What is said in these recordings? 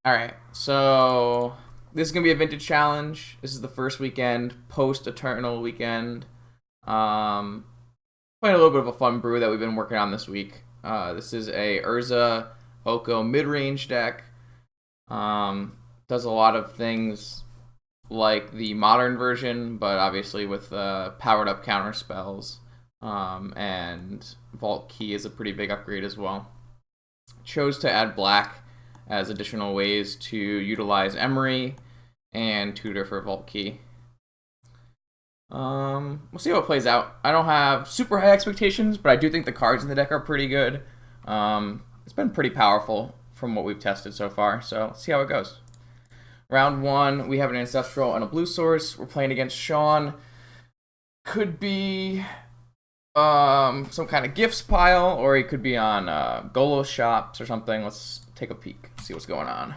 Alright, so this is going to be a vintage challenge. This is the first weekend, post-Eternal weekend. Um, Playing a little bit of a fun brew that we've been working on this week. This is a Urza Oko mid-range deck. Does a lot of things like the modern version, but obviously with powered up counter spells. And Vault Key is a pretty big upgrade as well. Chose to add black as additional ways to utilize Emery and Tutor for Vault Key. We'll see how it plays out. I don't have super high expectations, but I do think the cards in the deck are pretty good. It's been pretty powerful from what we've tested so far, so let's see how it goes. Round one, we have an Ancestral and a Blue Source. We're playing against Sean. Could be some kind of gifts pile, or he could be on Golos shops or something. Let's take a peek, see what's going on.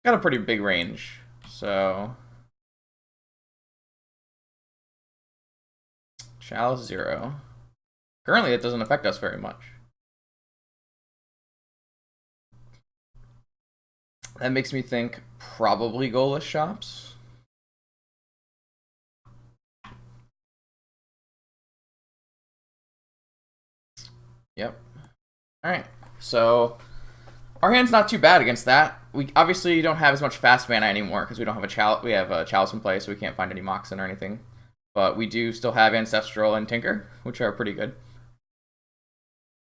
Got a pretty big range, so Chalice 0. Currently, it doesn't affect us very much. That makes me think probably Golos shops. Yep. All right. So our hand's not too bad against that. We obviously don't have as much fast mana anymore because we don't have a chalice. We have a chalice in play, so we can't find any Moxen or anything. But we do still have Ancestral and Tinker, which are pretty good.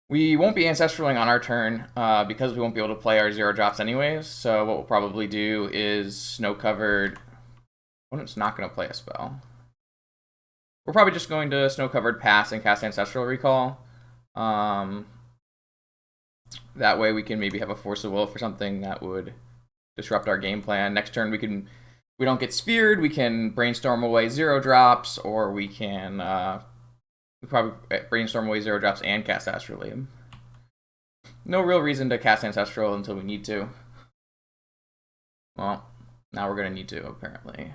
We won't be Ancestraling on our turn because we won't be able to play our 0-drops anyways. So what we'll probably do is Snow-Covered. Opponent's not going to play a spell. We're probably just going to Snow-Covered pass and cast Ancestral Recall. That way we can maybe have a Force of Will for something that would disrupt our game plan. Next turn we don't get sphered, we can Brainstorm away 0-drops, or we can probably Brainstorm away 0-drops and cast Astrolabe. No real reason to cast Ancestral until we need to. Well, now we're going to need to, apparently.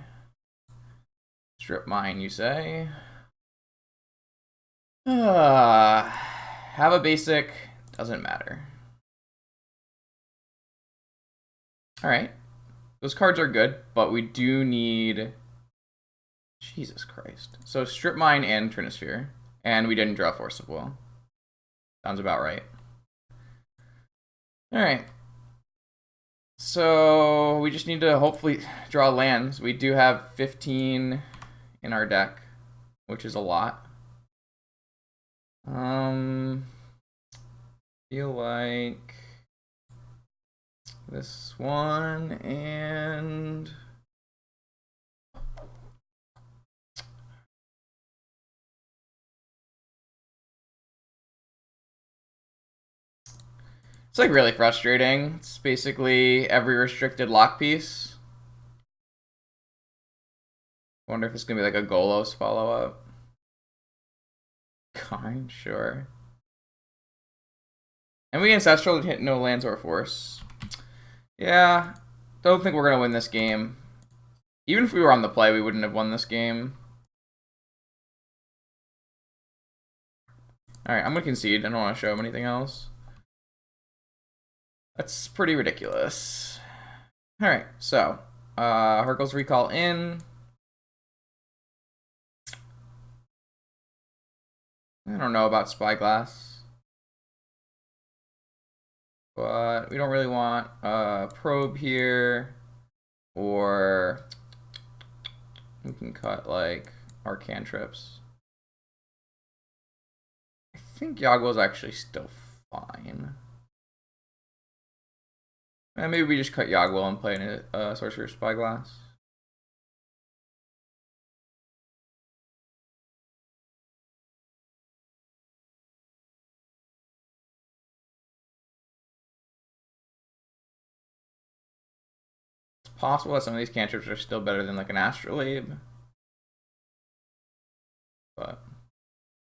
Strip Mine, you say? Have a basic, doesn't matter. Alright. Those cards are good, but we do need... Jesus Christ. So Strip Mine and Trinisphere. And we didn't draw Force of Will. Sounds about right. Alright. So we just need to hopefully draw lands. We do have 15 in our deck, which is a lot. Feel like this one and it's like really frustrating. It's basically every restricted lock piece. Wonder if it's gonna be like a Golos follow-up. Karn, sure. And we Ancestral hit no lands or force. Yeah, don't think we're going to win this game. Even if we were on the play, we wouldn't have won this game. Alright, I'm going to concede. I don't want to show him anything else. That's pretty ridiculous. Alright, so Hurkyl's Recall in. I don't know about Spyglass. But we don't really want a probe here, or we can cut like our cantrips. I think Yagwell's actually still fine. And maybe we just cut Yagwell and play in a Sorcerer's Spyglass. Possible that some of these cantrips are still better than like an Astrolabe. But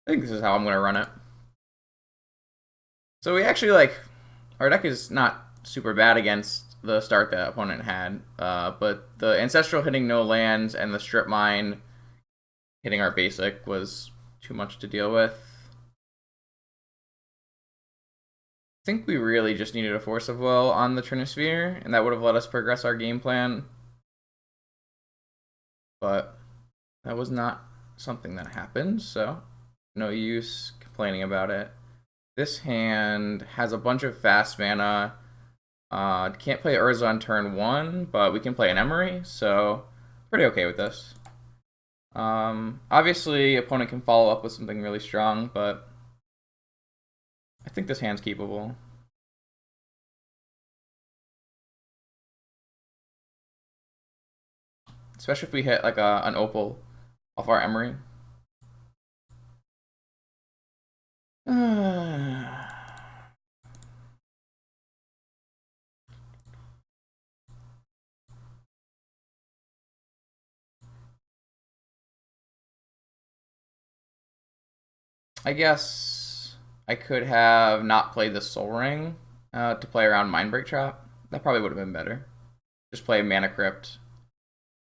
I think this is how I'm going to run it. So we actually like, our deck is not super bad against the start that opponent had. But the Ancestral hitting no lands and the Strip Mine hitting our basic was too much to deal with. think we really just needed a Force of Will on the Trinisphere, and that would have let us progress our game plan. But that was not something that happened, so no use complaining about it. This hand has a bunch of fast mana. Can't play Urza on turn 1, but we can play an Emery, so pretty okay with this. Obviously, opponent can follow up with something really strong, but I think this hand's keepable. Especially if we hit like an Opal off our Emery. I guess I could have not played the Soul Ring to play around Mindbreak Trap. That probably would have been better. Just play Mana Crypt.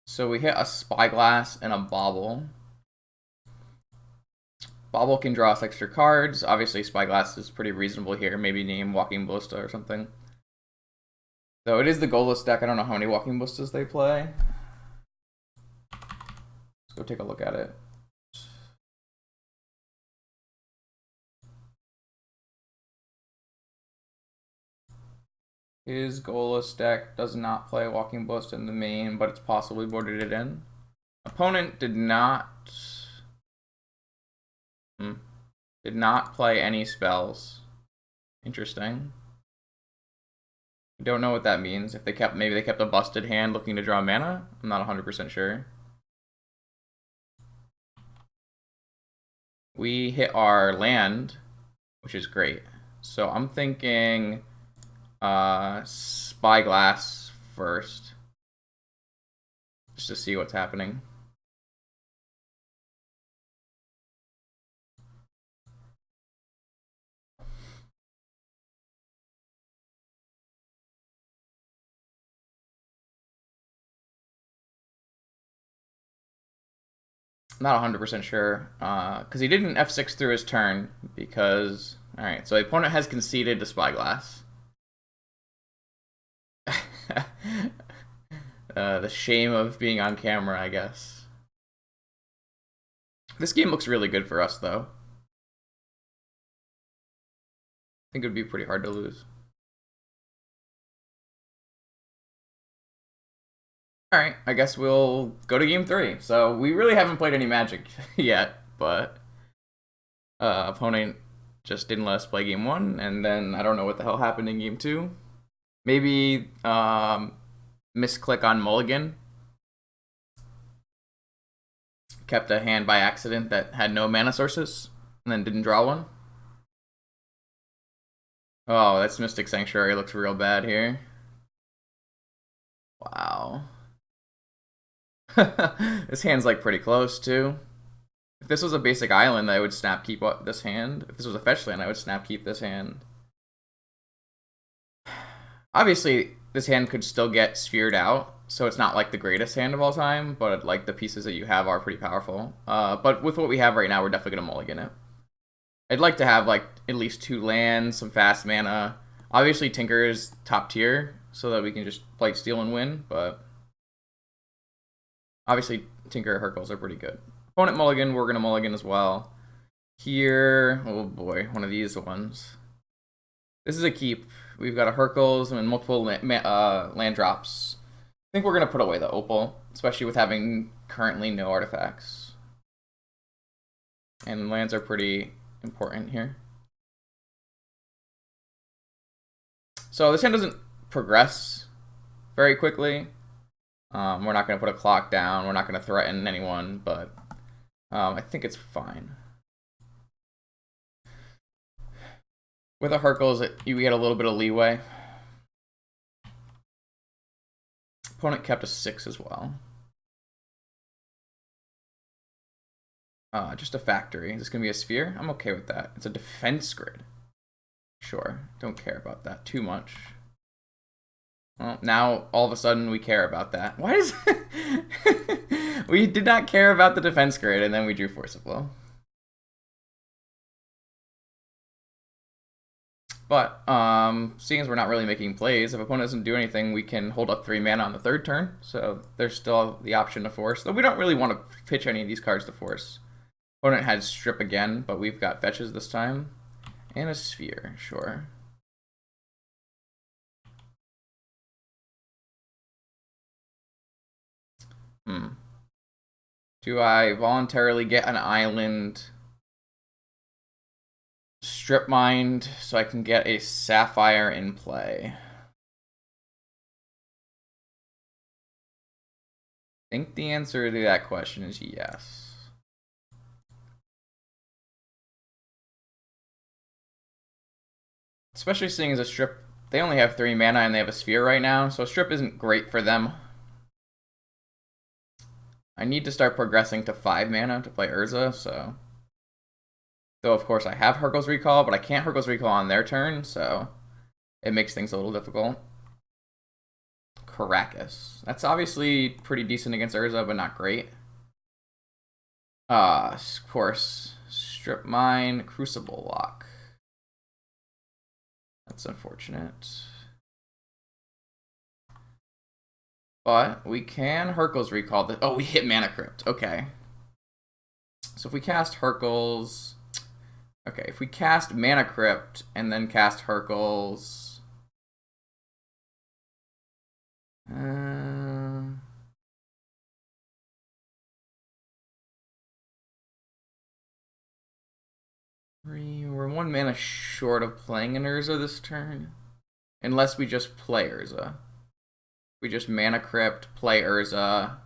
So we hit a Spyglass and a Bauble. Bauble can draw us extra cards. Obviously, Spyglass is pretty reasonable here. Maybe name Walking Ballista or something. Though it is the Golos deck. I don't know how many Walking Ballistas they play. Let's go take a look at it. His Golos deck does not play Walking Ballista in the main, but it's possibly boarded it in. Opponent did not play any spells. Interesting. We don't know what that means. If they kept, maybe they kept a busted hand looking to draw mana. I'm not 100% sure. We hit our land, which is great. So I'm thinking Spyglass first, just to see what's happening. Not 100% sure, because he didn't F6 through his turn, because... Alright, so the opponent has conceded to Spyglass. The shame of being on camera, I guess. This game looks really good for us, though. I think it would be pretty hard to lose. Alright, I guess we'll go to game 3. So, we really haven't played any Magic yet, but opponent just didn't let us play game 1, and then I don't know what the hell happened in game 2. Maybe misclick on Mulligan. Kept a hand by accident that had no mana sources, and then didn't draw one. Oh, that's Mystic Sanctuary looks real bad here. Wow. This hand's like pretty close too. If this was a basic island, I would snap keep this hand. If this was a fetch land, I would snap keep this hand. Obviously, this hand could still get sphered out, so it's not like the greatest hand of all time, but like the pieces that you have are pretty powerful. But with what we have right now, we're definitely gonna mulligan it. I'd like to have like at least 2 lands, some fast mana. Obviously, Tinker is top tier, so that we can just play steal and win, but obviously Tinker and Hercules are pretty good. Opponent mulligan, we're gonna mulligan as well. Here, oh boy, one of these ones. This is a keep. We've got a Hercules and multiple land drops. I think we're gonna put away the Opal, especially with having currently no artifacts. And lands are pretty important here. So this hand doesn't progress very quickly. We're not going to put a clock down. We're not going to threaten anyone, but I think it's fine. With a Hercules, you get a little bit of leeway. Opponent kept a 6 as well. Just a factory. Is this going to be a sphere? I'm okay with that. It's a defense grid. Sure. Don't care about that too much. Well, now all of a sudden we care about that. Why does we did not care about the defense grid, and then we drew Force of Will. But seeing as we're not really making plays, if opponent doesn't do anything, we can hold up 3 mana on the third turn. So there's still the option to force. Though we don't really want to pitch any of these cards to force. Opponent had strip again, but we've got fetches this time. And a sphere, sure. Do I voluntarily get an island, strip mined, so I can get a sapphire in play? I think the answer to that question is yes. Especially seeing as a strip, they only have 3 mana and they have a sphere right now, so a strip isn't great for them. I need to start progressing to 5 mana to play Urza, so... Though, of course, I have Hurkyl's Recall, but I can't Hurkyl's Recall on their turn, so... It makes things a little difficult. Caracas. That's obviously pretty decent against Urza, but not great. Of course. Strip Mine, Crucible Lock. That's unfortunate. But we can Hurkyl's Recall this. Oh, we hit Mana Crypt. Okay. So if we cast Hurkyl's... Okay, if we cast Mana Crypt and then cast Hurkyl's... We're 1 mana short of playing an Urza this turn. Unless we just play Urza. We just Mana Crypt, play Urza.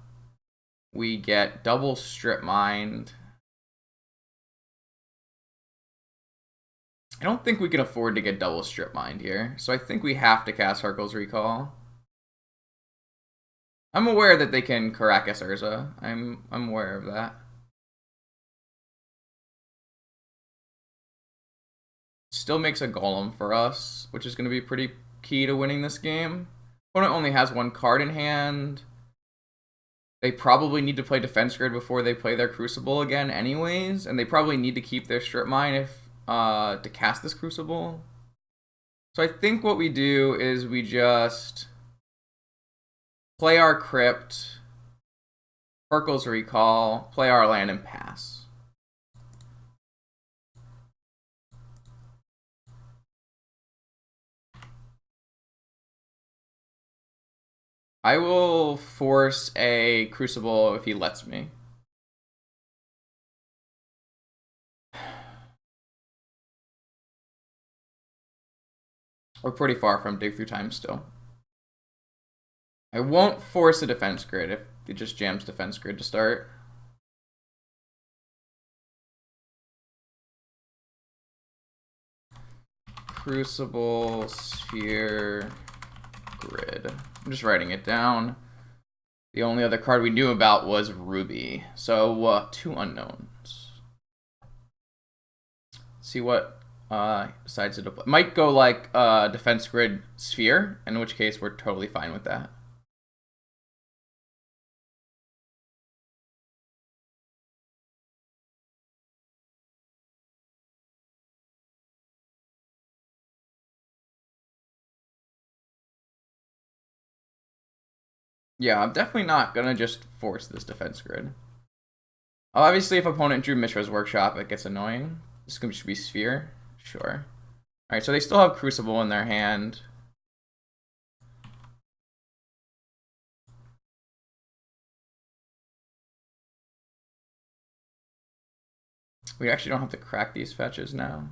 We get double Strip Mined. I don't think we can afford to get double Strip Mined here, so I think we have to cast Hurkyl's Recall. I'm aware that they can Caracas Urza. I'm aware of that. Still makes a Golem for us, which is going to be pretty key to winning this game. Opponent only has 1 card in hand. They probably need to play Defense Grid before they play their Crucible again anyways, and they probably need to keep their Strip Mine if to cast this Crucible. So I think what we do is we just play our Crypt, Hurkyl's Recall, play our land, and pass. I will force a Crucible if he lets me. We're pretty far from Dig Through Time still. I won't force a Defense Grid if it just jams Defense Grid to start. Crucible, Sphere, Grid. I'm just writing it down. The only other card we knew about was Ruby. So, 2 unknowns. Let's see what decides to play. Might go like Defense Grid Sphere, in which case we're totally fine with that. Yeah, I'm definitely not gonna just force this Defense Grid. Obviously, if opponent drew Mishra's Workshop, it gets annoying. This should be Sphere. Sure. Alright, so they still have Crucible in their hand. We actually don't have to crack these fetches now.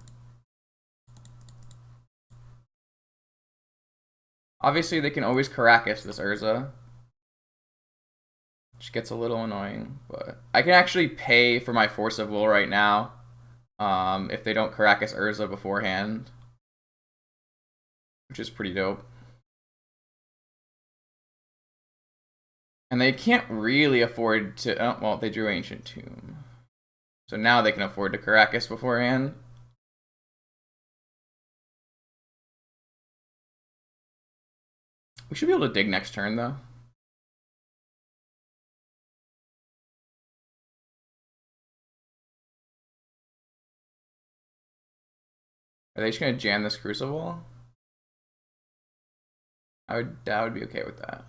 Obviously, they can always Caracas this Urza. Which gets a little annoying, but I can actually pay for my Force of Will right now if they don't Caracas Urza beforehand, which is pretty dope. And they can't really afford to... Oh, well, they drew Ancient Tomb. So now they can afford to Caracas beforehand. We should be able to dig next turn, though. Are they just gonna jam this Crucible? That would be okay with that.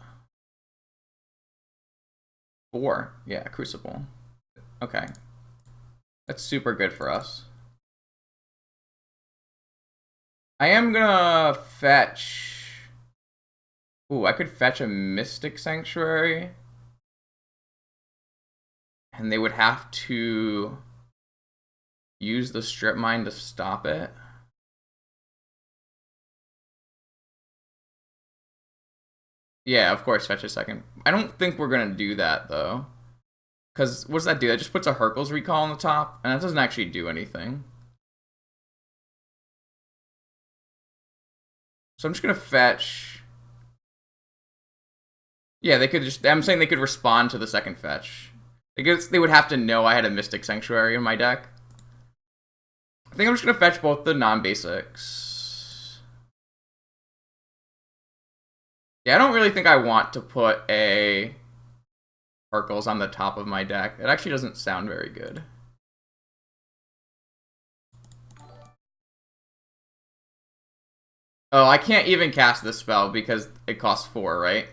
4. Yeah, Crucible. Okay. That's super good for us. I am gonna fetch... Ooh, I could fetch a Mystic Sanctuary. And they would have to use the Strip Mine to stop it. Yeah, of course, fetch a second. I don't think we're gonna do that, though. Because what does that do? That just puts a Hercules Recall on the top, and that doesn't actually do anything. So I'm just gonna fetch... Yeah, they could just... I'm saying they could respond to the second fetch. I guess they would have to know I had a Mystic Sanctuary in my deck. I think I'm just gonna fetch both the non-basics. Yeah, I don't really think I want to put a Hercules on the top of my deck. It actually doesn't sound very good. Oh, I can't even cast this spell because it costs 4, right?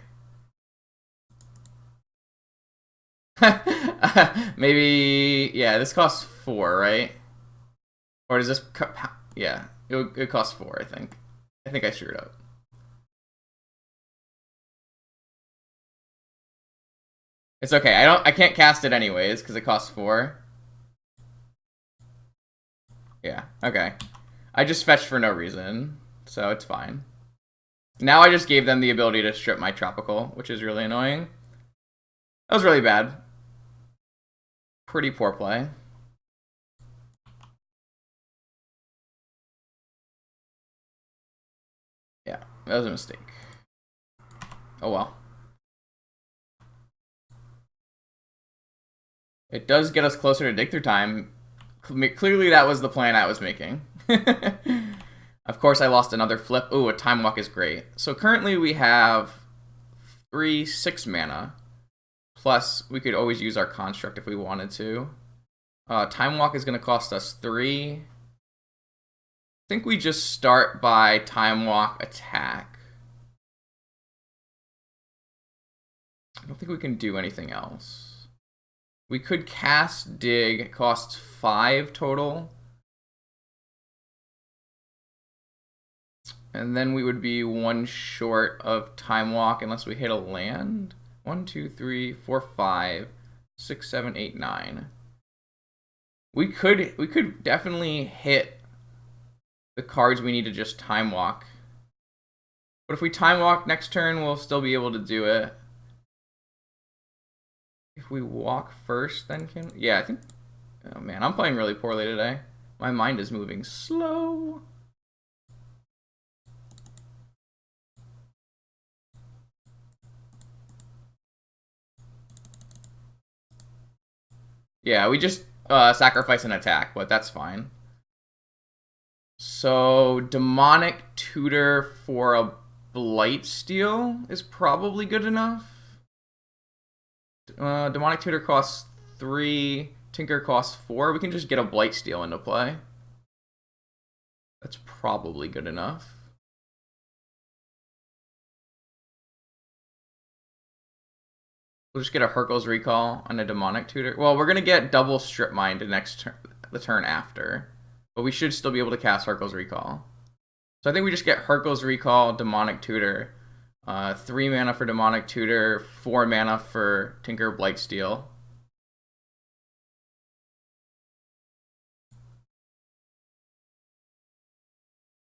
Maybe, yeah, this costs 4, right? Or does this, yeah, it costs 4, I think. I think I screwed up. It's okay, I can't cast it anyways, because it costs 4. Yeah, okay. I just fetched for no reason, so it's fine. Now I just gave them the ability to strip my Tropical, which is really annoying. That was really bad. Pretty poor play. Yeah, that was a mistake. Oh well. It does get us closer to dig through time. Clearly that was the plan I was making. Of course I lost another flip. Ooh, a Time Walk is great. So currently we have 6 mana. Plus, we could always use our Construct if we wanted to. Time Walk is going to cost us 3. I think we just start by Time Walk attack. I don't think we can do anything else. We could cast Dig. It costs 5 total. And then we would be 1 short of Time Walk unless we hit a land. 1, 2, 3, 4, 5, 6, 7, 8, 9. We could definitely hit the cards we need to just Time Walk. But if we Time Walk next turn, we'll still be able to do it. If we walk first, then can... Yeah, I think... Oh man, I'm playing really poorly today. My mind is moving slow. Yeah, we just sacrifice an attack, but that's fine. So, Demonic Tutor for a Blightsteel is probably good enough. Demonic Tutor costs 3, Tinker costs 4. We can just get a Blightsteel into play. That's probably good enough. We'll just get a Hercules Recall on a Demonic Tutor. Well, we're going to get double Strip Mine the turn after. But we should still be able to cast Hercules Recall. So I think we just get Hercules Recall, Demonic Tutor. 3 mana for Demonic Tutor, 4 mana for Tinker Blightsteel.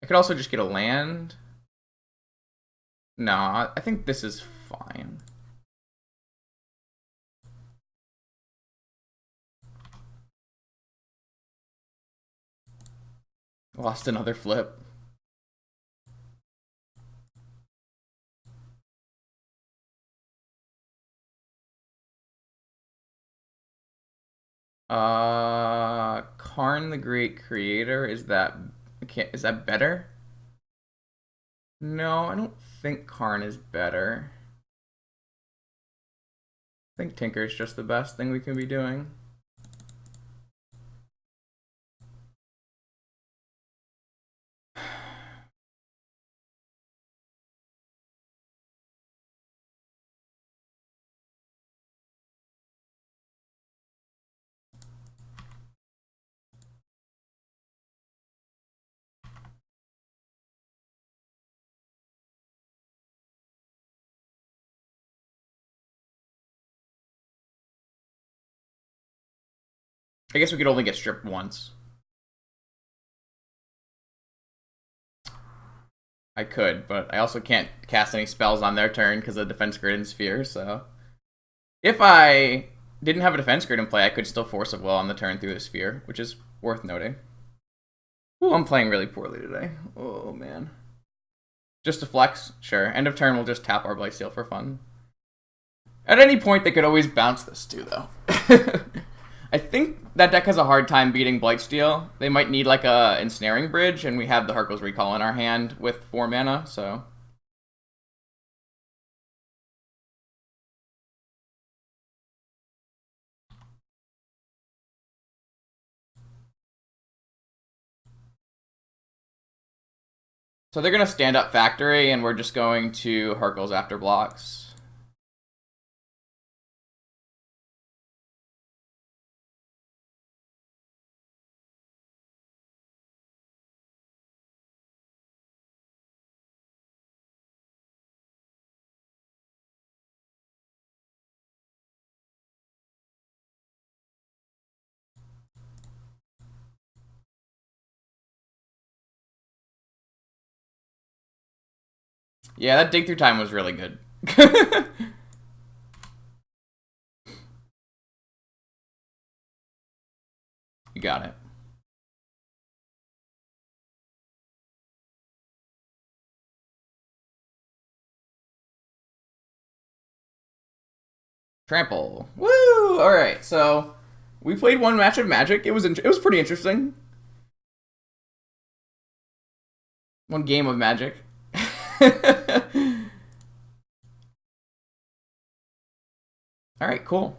I could also just get a land. No, I think this is fine. Lost another flip. Karn the Great Creator, is that better? No, I don't think Karn is better. I think Tinker is just the best thing we can be doing. I guess we could only get stripped once. I could, but I also can't cast any spells on their turn because of Defense Grid and Sphere, so... If I didn't have a Defense Grid in play, I could still Force of Will on the turn through the Sphere, which is worth noting. Ooh, I'm playing really poorly today. Oh, man. Just a flex? Sure. End of turn, we'll just tap our Blightsteel for fun. At any point, they could always bounce this too, though. I think that deck has a hard time beating Blightsteel. They might need like a Ensnaring Bridge, and we have the Hurkyl's Recall in our hand with 4 mana, so... So they're going to stand up Factory, and we're just going to Hurkyl's after blocks. Yeah, that dig through time was really good. You got it. Trample. Woo! Alright, so we played one match of Magic. It was pretty interesting. One game of Magic. Alright, cool.